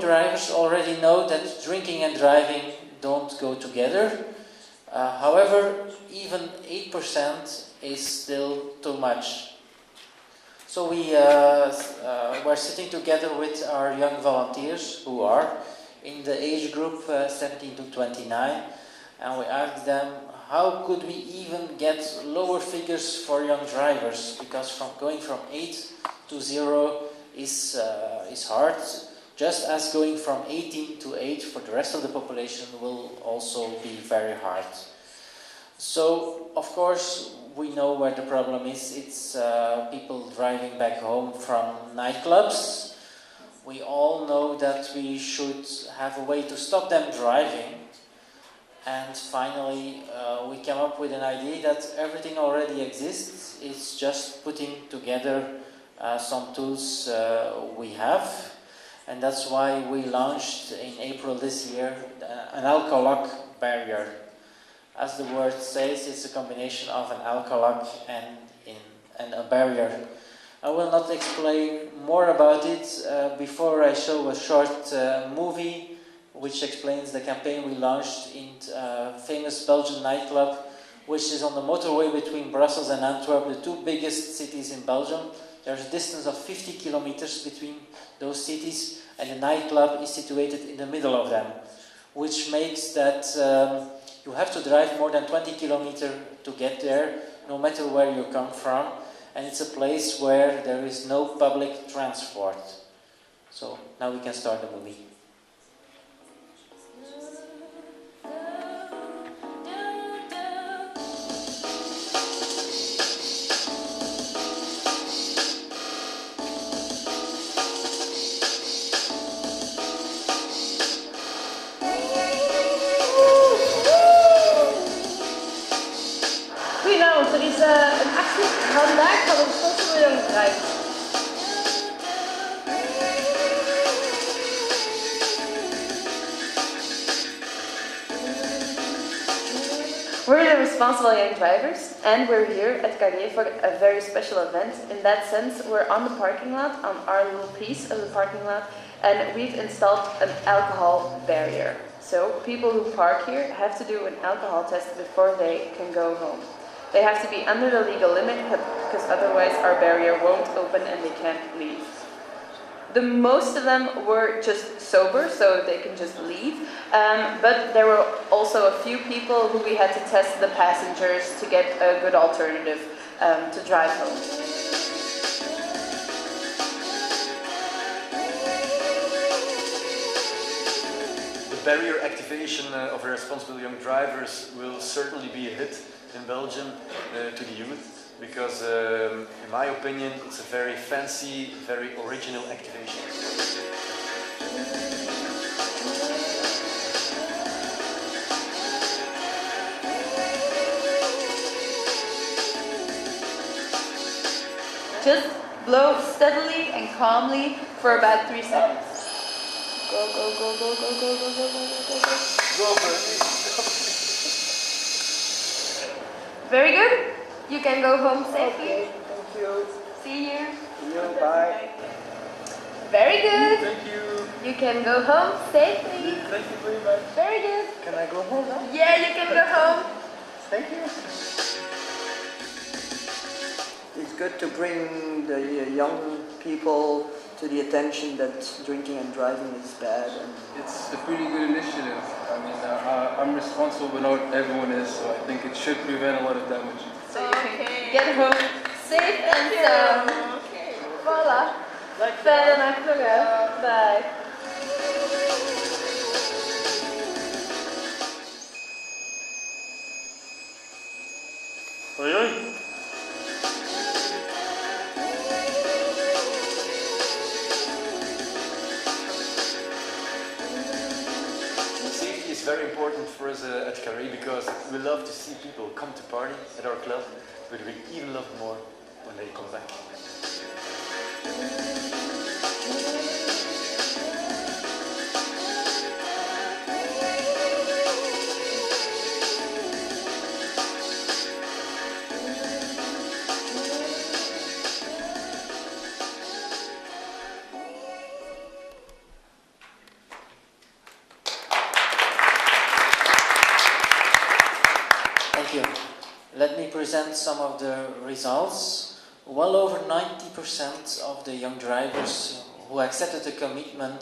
drivers already know that drinking and driving don't go together. However, even 8% is still too much. So we were sitting together with our young volunteers who are in the age group 17 to 29, and we asked them, how could we even get lower figures for young drivers? Because going from 8 to 0 is hard, just as going from 18 to 8 for the rest of the population will also be very hard. So, of course, we know where the problem is. It's people driving back home from nightclubs. We all know that we should have a way to stop them driving. And finally, we came up with an idea that everything already exists. It's just putting together some tools we have. And that's why we launched in April this year an alcohol barrier. As the word says, it's a combination of an alcohol and a barrier. I will not explain more about it before I show a short movie which explains the campaign we launched in a famous Belgian nightclub, which is on the motorway between Brussels and Antwerp, the two biggest cities in Belgium. There's a distance of 50 kilometers between those cities, and the nightclub is situated in the middle of them, which makes that you have to drive more than 20 kilometers to get there, no matter where you come from, and it's a place where there is no public transport. So now we can start the movie. We're the responsible young drivers, and we're here at Carrier for a very special event. In that sense, we're on the parking lot, on our little piece of the parking lot, and we've installed an alcohol barrier. So people who park here have to do an alcohol test before they can go home. They have to be under the legal limit, because otherwise our barrier won't open and they can't leave. The most of them were just sober, so they can just leave. But there were also a few people who we had to test the passengers to get a good alternative to drive home. The barrier activation of responsible young drivers will certainly be a hit in Belgium to the youth. Because, in my opinion, it's a very fancy, very original activation. Just blow steadily and calmly for about 3 seconds. Go, go, go, go, go, go, go, go, go, go, go. Go for it. Very good. You can go home safely. Okay, thank you. See you. See you, bye. Very good. Thank you. You can go home safely. Thank you very much. Very good. Can I go home now? Yeah, you can go home. Thank you. It's good to bring the young people to the attention that drinking and driving is bad. And it's a pretty good initiative. I mean, I'm responsible, but not everyone is, so I think it should prevent a lot of damage. So you can get home safe and sound. Okay. Voilà. Fijne nacht nog, hè. Bye. Hoi, hoi. Safety is very important for us at Carré because we love to see people come to party at our club, but we even love more when they come back. let me present some of the results. Well over 90% of the young drivers who accepted the commitment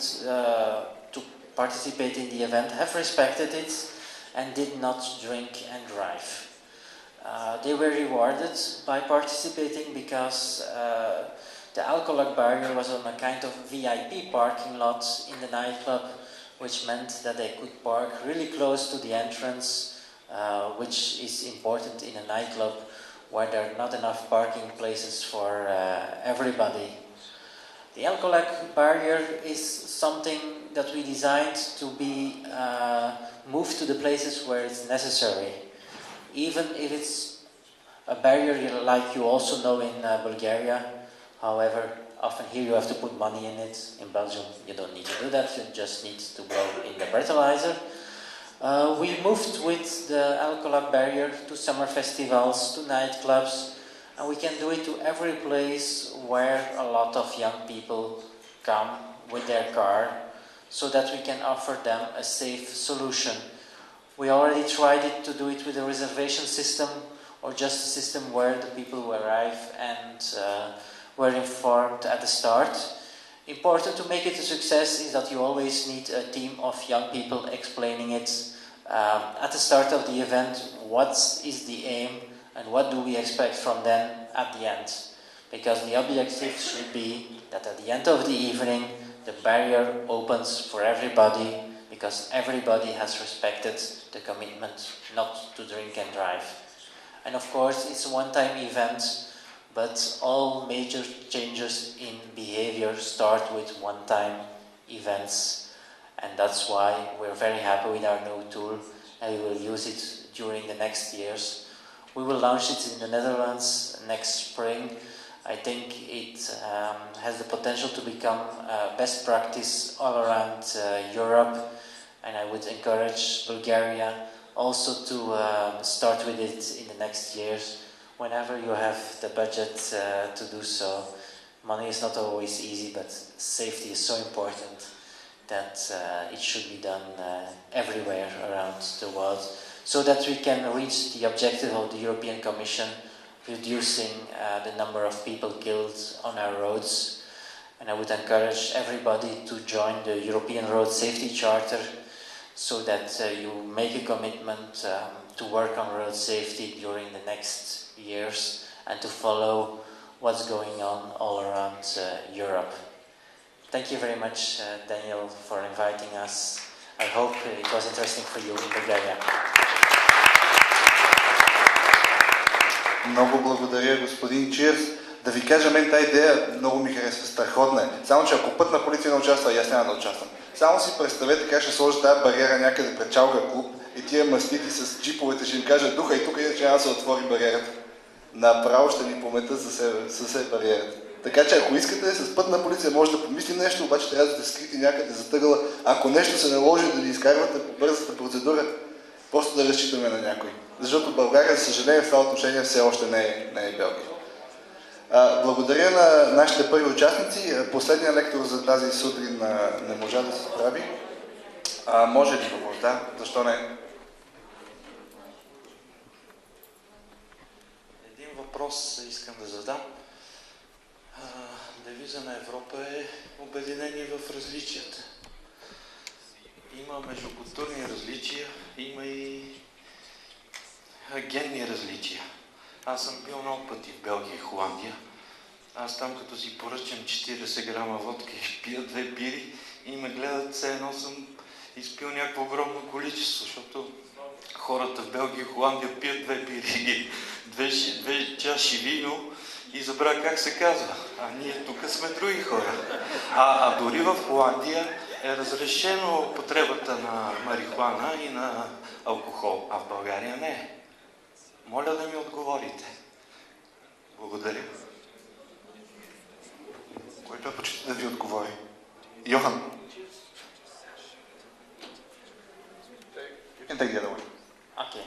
to participate in the event have respected it and did not drink and drive. They were rewarded by participating because the alcohol barrier was on a kind of VIP parking lot in the nightclub, which meant that they could park really close to the entrance, which is important in a nightclub where there are not enough parking places for everybody. The alcohol barrier is something that we designed to be moved to the places where it's necessary. Even if it's a barrier like you also know in Bulgaria, however, often here you have to put money in it. In Belgium you don't need to do that, you just need to blow in the breathalyzer. We moved with the alcohol barrier to summer festivals, to nightclubs, and we can do it to every place where a lot of young people come with their car, so that we can offer them a safe solution. We already tried to do it with a reservation system, or just a system where the people who arrive and were informed at the start. Important to make it a success is that you always need a team of young people explaining it at the start of the event. What is the aim and what do we expect from them at the end? Because the objective should be that at the end of the evening the barrier opens for everybody, because everybody has respected the commitment not to drink and drive. And of course it's a one-time event, but all major changes in behavior start with one-time events, and that's why we're very happy with our new tool, and we will use it during the next years. We will launch it in the Netherlands next spring. I think it has the potential to become best practice all around Europe, and I would encourage Bulgaria also to start with it in the next years, whenever you have the budget to do so. Money is not always easy, but safety is so important that it should be done everywhere around the world, so that we can reach the objective of the European Commission, reducing the number of people killed on our roads. And I would encourage everybody to join the European Road Safety Charter, so that you make a commitment to work on road safety during the next years and to follow what's going on all around Europe. Thank you very much, Daniel, for inviting us. I hope it was interesting for you in Bulgaria. Много благодаря, господин Чиерс. Да ви кажа, мен тази идея много ми харесва, страхотна е. Само, че ако Пътна полиция не участва, аз няма да участвам. Само си представете как ще сложи тази бариера някъде пред чалга клуб и тия мастити с джиповете ще им кажат духа и тук, иначе няма да се отвори бариерата. Направо ще ни пометат със бариерата. Така че ако искате с Пътна полиция може да помислим нещо, обаче трябва да сте скрити някъде за тъгъла. Ако нещо се наложи да ни изкарвате по бързата процедура, просто да разчитаме на някой. Защото България, за съжаление, в това отношение все още не е Белгия. Благодаря на нашите първи участници. Последният лектор за тази сутрин не можа да се справи. Може ли въпрос? Да, защо не? Един въпрос искам да задам. Девиза на Европа е обединение в различията. Има междукултурни различия, има и генни различия. Аз съм бил много пъти в Белгия и Холандия. Аз там като си поръчам 40 грама водка и пия 2 бири и ме гледат, все едно съм изпил някакво огромно количество, защото хората в Белгия и Холандия пият 2 бири, 2 чаши вино и забравя как се казва. А ние тук сме други хора. А дори в Холандия е разрешено употребата на марихуана и на алкохол, а в България не е. Моля да ми отговорите. Благодаря. Който е почти да ви отговори? Йохан. You can take the other one. Okay.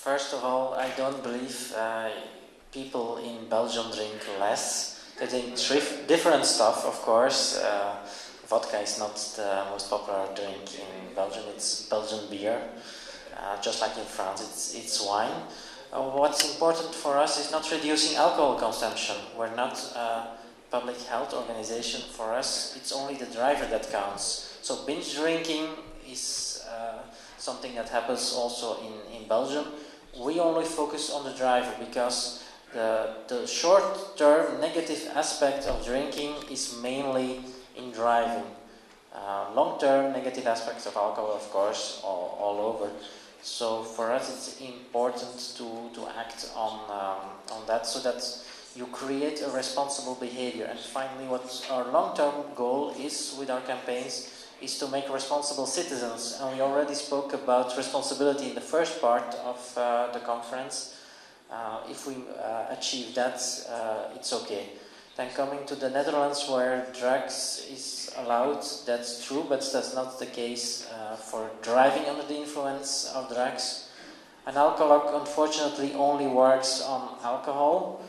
First of all, I don't believe people in Belgium drink less. They drink different stuff, of course. Vodka is not the most popular drink in Belgium. It's Belgian beer. Just like in France, it's wine. What's important for us is not reducing alcohol consumption. We're not a public health organization. For us, it's only the driver that counts. So binge drinking is something that happens also in Belgium. We only focus on the driver because the short-term negative aspect of drinking is mainly in driving. Long-term negative aspects of alcohol, of course, all over. So for us it's important to act on that so that you create a responsible behavior. And finally, what our long-term goal is with our campaigns is to make responsible citizens. And we already spoke about responsibility in the first part of the conference. If we achieve that, it's okay. Then coming to the Netherlands, where drugs is allowed, that's true, but that's not the case for driving under the influence of drugs. An alcohol unfortunately only works on alcohol,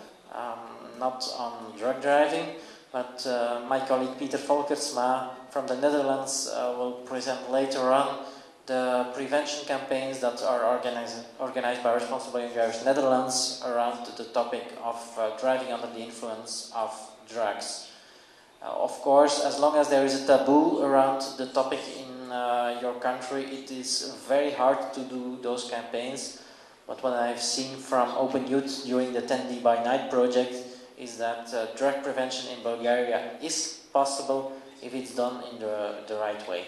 not on drug driving, but my colleague Peter Volkersma from the Netherlands will present later on the prevention campaigns that are organized by Responsible Young Drivers Netherlands around the topic of driving under the influence of drugs. Of course, as long as there is a taboo around the topic in your country, it is very hard to do those campaigns. But what I've seen from Open Youth during the 10D by Night project is that drug prevention in Bulgaria is possible if it's done in the right way.